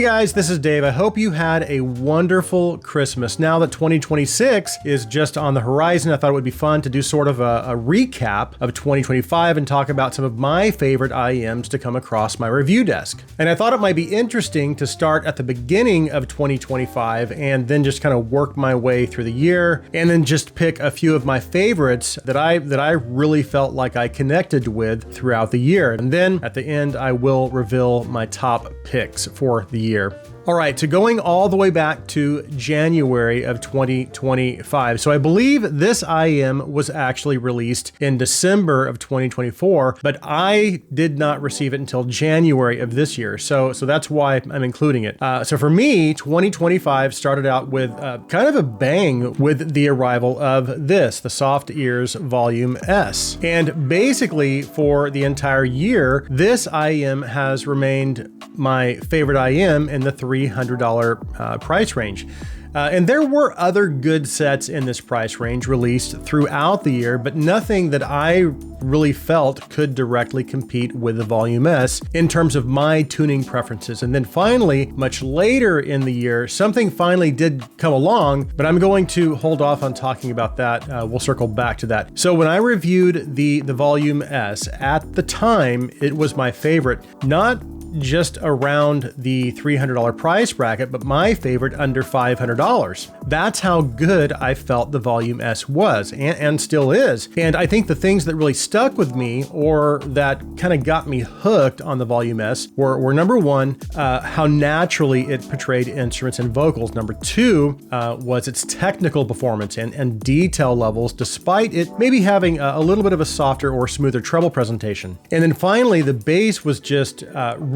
Hey guys, this is Dave. I hope you had a wonderful Christmas. Now that 2026 is just on the horizon, I thought it would be fun to do sort of a recap of 2025 and talk about some of my favorite IEMs to come across my review desk. And I thought it might be interesting to start at the beginning of 2025 and then just kind of work my way through the year and then just pick a few of my favorites that I really felt like I connected with throughout the year. And then at the end, I will reveal my top picks for the year. All right, so going all the way back to January of 2025. So I believe this IEM was actually released in December of 2024, but I did not receive it until January of this year. So that's why I'm including it. So for me, 2025 started out with kind of a bang with the arrival of this, the Softears Volume S. And basically for the entire year, this IEM has remained my favorite IEM in the $300 price range. And there were other good sets in this price range released throughout the year, but nothing that I really felt could directly compete with the Volume S in terms of my tuning preferences. And then finally, much later in the year, something finally did come along, but I'm going to hold off on talking about that. We'll circle back to that. So when I reviewed the Volume S, at the time, it was my favorite, not just around the $300 price bracket, but my favorite under $500. That's how good I felt the Volume S was and still is. And I think the things that really stuck with me or that kind of got me hooked on the Volume S were number one, how naturally it portrayed instruments and vocals. Number two was its technical performance and detail levels, despite it maybe having a little bit of a softer or smoother treble presentation. And then finally, the bass was just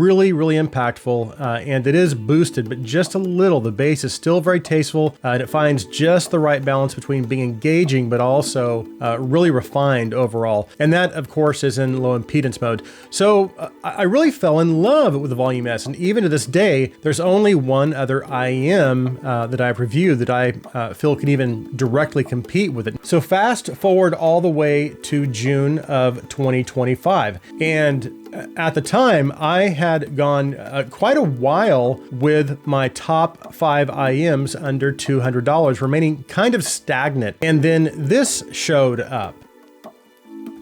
really impactful, and it is boosted, but just a little. The bass is still very tasteful, and it finds just the right balance between being engaging, but also really refined overall. And that, of course, is in low impedance mode. So I really fell in love with the Volume S, and even to this day, there's only one other IEM that I've reviewed that I feel can even directly compete with it. So fast forward all the way to June of 2025, and at the time, I had gone quite a while with my top 5 IEMs under $200, remaining kind of stagnant. And then this showed up.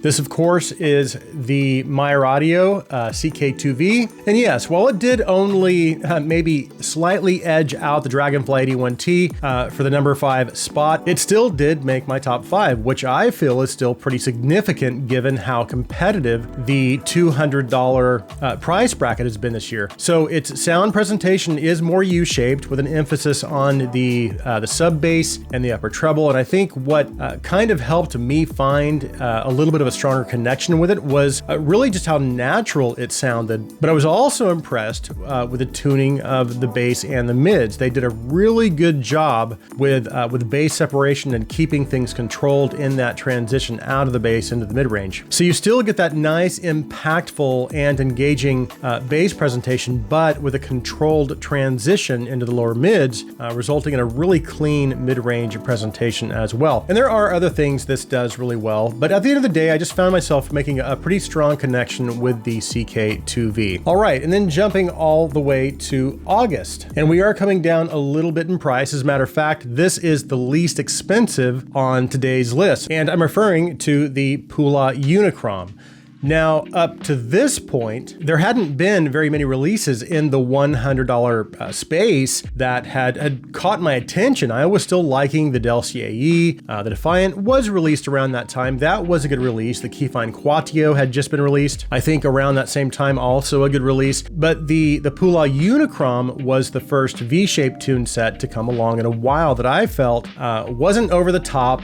This, of course, is the Myer Audio CK2V. And yes, while it did only maybe slightly edge out the Dragonfly 81T for the number 5 spot, it still did make my top 5, which I feel is still pretty significant given how competitive the $200 price bracket has been this year. So its sound presentation is more U-shaped with an emphasis on the sub bass and the upper treble. And I think what kind of helped me find a little bit of a stronger connection with it was really just how natural it sounded. But I was also impressed with the tuning of the bass and the mids. They did a really good job with bass separation and keeping things controlled in that transition out of the bass into the mid-range. So you still get that nice, impactful, and engaging bass presentation, but with a controlled transition into the lower mids, resulting in a really clean mid-range presentation as well. And there are other things this does really well, but at the end of the day, I just found myself making a pretty strong connection with the CK2V. All right, and then jumping all the way to August. And we are coming down a little bit in price. As a matter of fact, this is the least expensive on today's list. And I'm referring to the Pula Unicrom. Now, up to this point, there hadn't been very many releases in the $100 space that had caught my attention. I was still liking the Del CAE. The Defiant was released around that time. That was a good release. The Keyfine Quatio had just been released. I think around that same time, also a good release. But the Pula Unicrom was the first V-shaped tune set to come along in a while that I felt wasn't over the top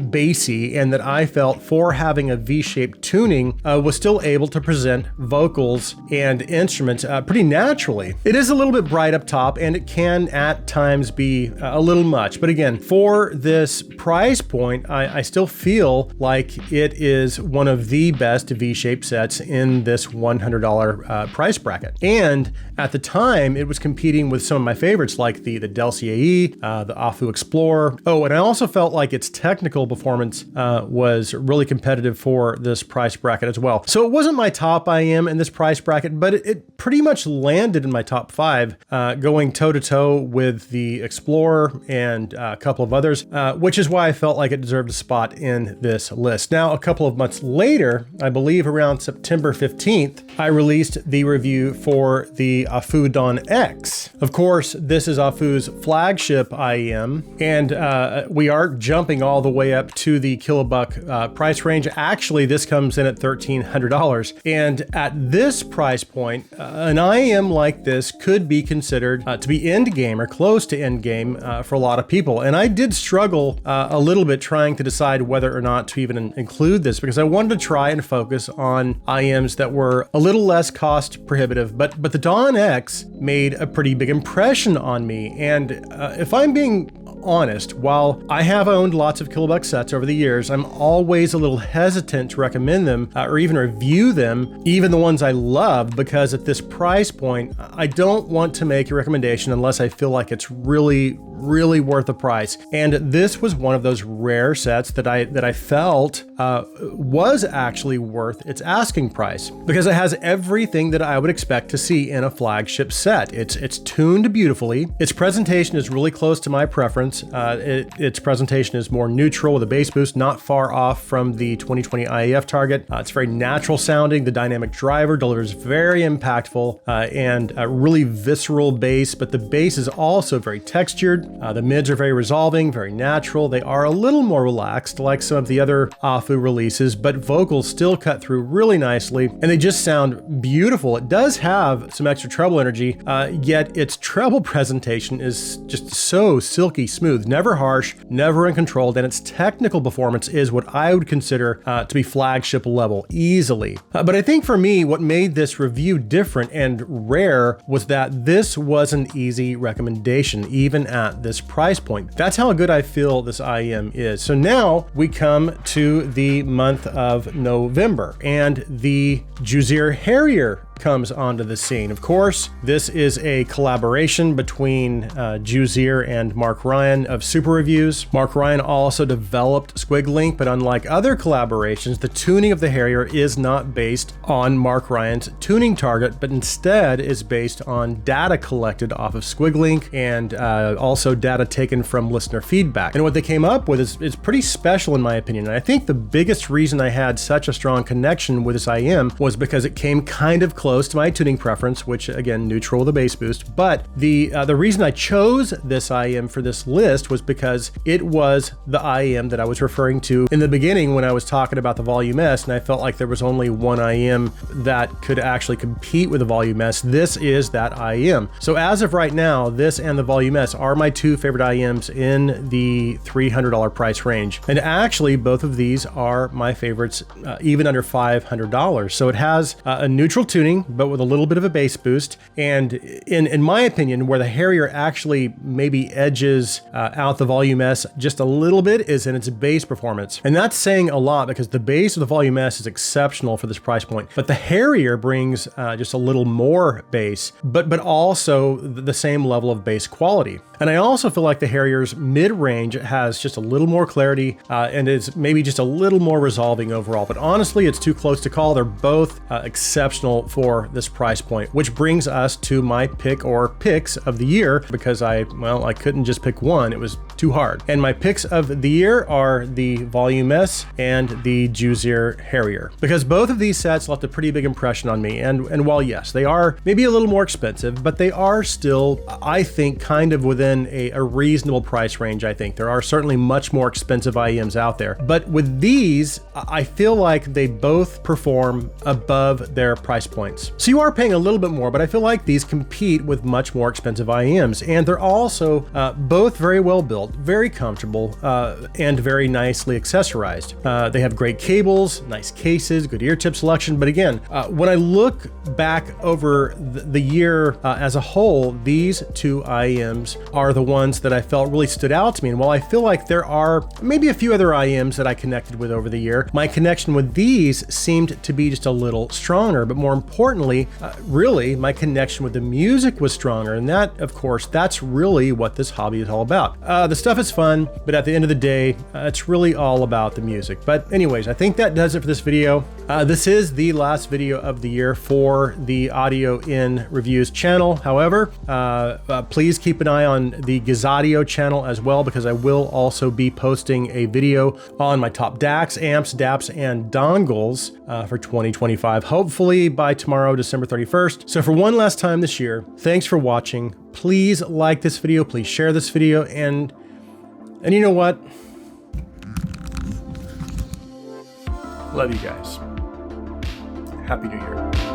bassy, and that I felt for having a V-shaped tuning was still able to present vocals and instruments pretty naturally. It is a little bit bright up top, and it can at times be a little much. But again, for this price point, I still feel like it is one of the best V-shaped sets in this $100 price bracket. And at the time, it was competing with some of my favorites like the Del CAE, the Aful Explorer. Oh, and I also felt like its technical performance was really competitive for this price bracket as well. well. So it wasn't my top IEM in this price bracket, but it pretty much landed in my top 5, going toe-to-toe with the Explorer and a couple of others, which is why I felt like it deserved a spot in this list. Now, a couple of months later, I believe around September 15th, I released the review for the Aful Dawn X. Of course, this is Afu's flagship IEM, and we are jumping all the way up to the kilobuck price range. Actually, this comes in at $1,300. And at this price point, an IEM like this could be considered to be end game or close to end game for a lot of people. And I did struggle a little bit trying to decide whether or not to even include this, because I wanted to try and focus on IEMs that were a little less cost prohibitive. But the Dawn X made a pretty big impression on me. And if I'm being honest, while I have owned lots of kilobuck sets over the years, I'm always a little hesitant to recommend them or even review them, even the ones I love, because at this price point, I don't want to make a recommendation unless I feel like it's really worth the price. And this was one of those rare sets that I felt was actually worth its asking price, because it has everything that I would expect to see in a flagship set. It's tuned beautifully. Its presentation is really close to my preference. Its presentation is more neutral with a bass boost, not far off from the 2020 IAF target. It's very natural sounding. The dynamic driver delivers very impactful and really visceral bass, but the bass is also very textured. The mids are very resolving, very natural. They are a little more relaxed, like some of the other Afu releases, but vocals still cut through really nicely, and they just sound beautiful. It does have some extra treble energy, yet its treble presentation is just so silky smooth, never harsh, never uncontrolled, and its technical performance is what I would consider to be flagship level easily. But I think for me, what made this review different and rare was that this was an easy recommendation, even at this price point. That's how good I feel this IEM is. So now we come to the month of November, and the Juir Harrier comes onto the scene. Of course, this is a collaboration between Juir and Mark Ryan of Super Reviews. Mark Ryan also developed Squiglink, but unlike other collaborations, the tuning of the Harrier is not based on Mark Ryan's tuning target, but instead is based on data collected off of Squiglink and also data taken from listener feedback. And what they came up with is pretty special in my opinion. And I think the biggest reason I had such a strong connection with this IEM was because it came kind of close to my tuning preference, which again, neutral with a bass boost. But the reason I chose this IEM for this list was because it was the IEM that I was referring to in the beginning when I was talking about the Volume S, and I felt like there was only one IEM that could actually compete with the Volume S. This is that IEM. So as of right now, this and the Volume S are my two favorite IEMs in the $300 price range. And actually, both of these are my favorites, even under $500. So it has a neutral tuning, but with a little bit of a bass boost. And in my opinion, where the Harrier actually maybe edges out the Volume S just a little bit is in its bass performance. And that's saying a lot, because the bass of the Volume S is exceptional for this price point. But the Harrier brings just a little more bass, but also the same level of bass quality. And I also feel like the Harrier's mid-range has just a little more clarity and is maybe just a little more resolving overall. But honestly, it's too close to call. They're both exceptional for this price point, which brings us to my pick or picks of the year, because I couldn't just pick one. It was too hard. And my picks of the year are the Volume S and the Juir Harrier, because both of these sets left a pretty big impression on me. And while yes, they are maybe a little more expensive, but they are still, I think, kind of within a reasonable price range. I think there are certainly much more expensive IEMs out there, but with these, I feel like they both perform above their price points. So you are paying a little bit more, but I feel like these compete with much more expensive IEMs, and they're also both very well built, very comfortable, and very nicely accessorized. They have great cables, nice cases, good ear tip selection. But again, when I look back over the year as a whole, these two IEMs are the ones that I felt really stood out to me. And while I feel like there are maybe a few other IEMs that I connected with over the year, my connection with these seemed to be just a little stronger. But more importantly, importantly, really my connection with the music was stronger. And that, of course, that's really what this hobby is all about. The stuff is fun, but at the end of the day, it's really all about the music. But anyways, I think that does it for this video. This is the last video of the year for the Audio in Reviews channel. However, please keep an eye on the Gazaudio channel as well, because I will also be posting a video on my top DACs, amps, DAPs, and dongles for 2025, hopefully by tomorrow, December 31st. So for one last time this year, thanks for watching. Please like this video, please share this video, and you know what? Love you guys. Happy New Year.